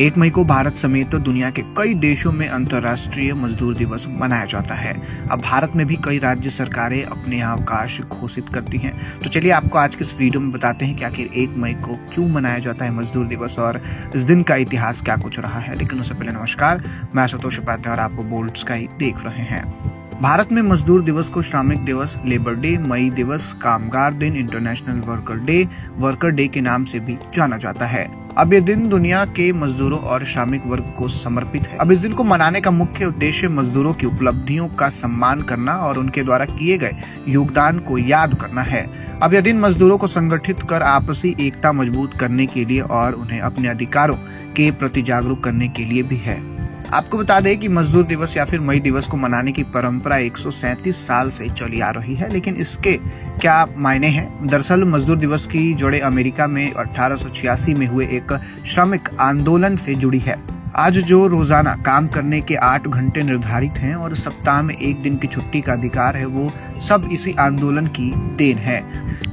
1 मई को भारत समेत दुनिया के कई देशों में अंतर्राष्ट्रीय मजदूर दिवस मनाया जाता है। अब भारत में भी कई राज्य सरकारें अपने यहाँ अवकाश घोषित करती हैं। तो चलिए आपको आज के इस वीडियो में बताते हैं कि आखिर 1 मई को क्यों मनाया जाता है मजदूर दिवस और इस दिन का इतिहास क्या कुछ रहा है। लेकिन उससे पहले नमस्कार, मैं आशुतोष उपाध्याय और आप बोल्ड स्काई देख रहे हैं। भारत में मजदूर दिवस को श्रमिक दिवस, लेबर डे, मई दिवस, कामगार दिन, इंटरनेशनल वर्कर डे के नाम से भी जाना जाता है। अब ये दिन दुनिया के मजदूरों और श्रमिक वर्ग को समर्पित है। अब इस दिन को मनाने का मुख्य उद्देश्य मजदूरों की उपलब्धियों का सम्मान करना और उनके द्वारा किए गए योगदान को याद करना है। अब यह दिन मजदूरों को संगठित कर आपसी एकता मजबूत करने के लिए और उन्हें अपने अधिकारों के प्रति जागरूक करने के लिए भी है। आपको बता दें कि मजदूर दिवस या फिर मई दिवस को मनाने की परंपरा 137 साल से चली आ रही है, लेकिन इसके क्या मायने हैं? दरअसल मजदूर दिवस की जड़ें अमेरिका में 1886 में हुए एक श्रमिक आंदोलन से जुड़ी है। आज जो रोजाना काम करने के 8 घंटे निर्धारित हैं और सप्ताह में 1 दिन की छुट्टी का अधिकार है, वो सब इसी आंदोलन की देन है।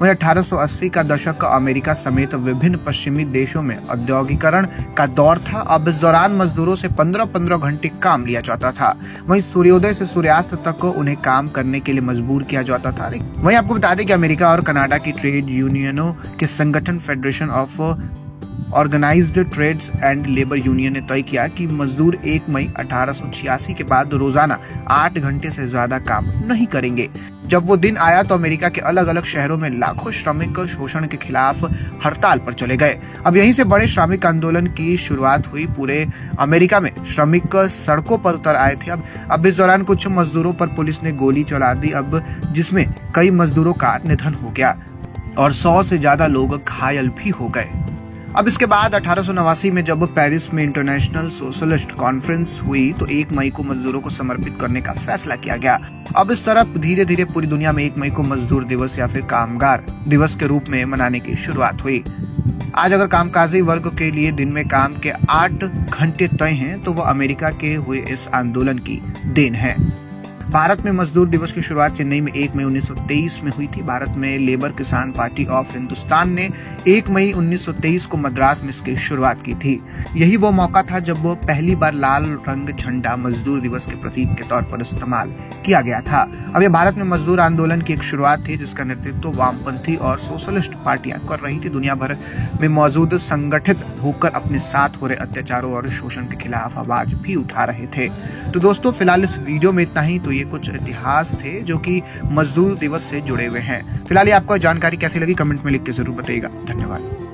वहीं 1880 का दशक अमेरिका समेत विभिन्न पश्चिमी देशों में औद्योगिकरण का दौर था। अब इस दौरान मजदूरों से 15-15 घंटे काम लिया जाता था। वहीं सूर्योदय से सूर्यास्त तक उन्हें काम करने के लिए मजबूर किया जाता था। वहीं आपको बता दें कि अमेरिका और कनाडा की ट्रेड यूनियनों के संगठन federation of organised trades and labour union ने तय किया कि मजदूर 1 मई 1886 के बाद रोजाना 8 घंटे से ज्यादा काम नहीं करेंगे। जब वो दिन आया तो अमेरिका के अलग अलग शहरों में लाखों श्रमिक शोषण के खिलाफ हड़ताल पर चले गए। अब यहीं से बड़े श्रमिक आंदोलन की शुरुआत हुई। पूरे अमेरिका में श्रमिक सड़कों पर उतर आए थे। अब इस दौरान कुछ मजदूरों पर पुलिस ने गोली चला दी, अब जिसमें कई मजदूरों का निधन हो गया और 100 से ज्यादा लोग घायल भी हो गए। अब इसके बाद 1889 में जब पेरिस में इंटरनेशनल सोशलिस्ट कॉन्फ्रेंस हुई तो 1 मई को मजदूरों को समर्पित करने का फैसला किया गया। अब इस तरफ धीरे धीरे पूरी दुनिया में 1 मई को मजदूर दिवस या फिर कामगार दिवस के रूप में मनाने की शुरुआत हुई। आज अगर कामकाजी वर्ग के लिए दिन में काम के 8 घंटे तय हैं तो वह अमेरिका के हुए इस आंदोलन की देन है। भारत में मजदूर दिवस की शुरुआत चेन्नई में 1 मई 1923 में हुई थी। भारत में लेबर किसान पार्टी ऑफ हिंदुस्तान ने 1 मई 1923 को मद्रास में इसकी शुरुआत की थी। यही वो मौका था जब वो पहली बार लाल रंग झंडा मजदूर दिवस के प्रतीक के तौर पर इस्तेमाल किया गया था। अब ये भारत में मजदूर आंदोलन की एक शुरुआत थी जिसका नेतृत्व वामपंथी और सोशलिस्ट पार्टियां कर रही थी। दुनिया भर में मौजूद संगठित होकर अपने साथ हो रहे अत्याचारों और शोषण के खिलाफ आवाज भी उठा रहे थे। तो दोस्तों फिलहाल इस वीडियो में इतना ही। तो ये कुछ इतिहास थे जो कि मजदूर दिवस से जुड़े हुए हैं। फिलहाल आपको जानकारी कैसी लगी कमेंट में लिख के जरूर बताइएगा। धन्यवाद।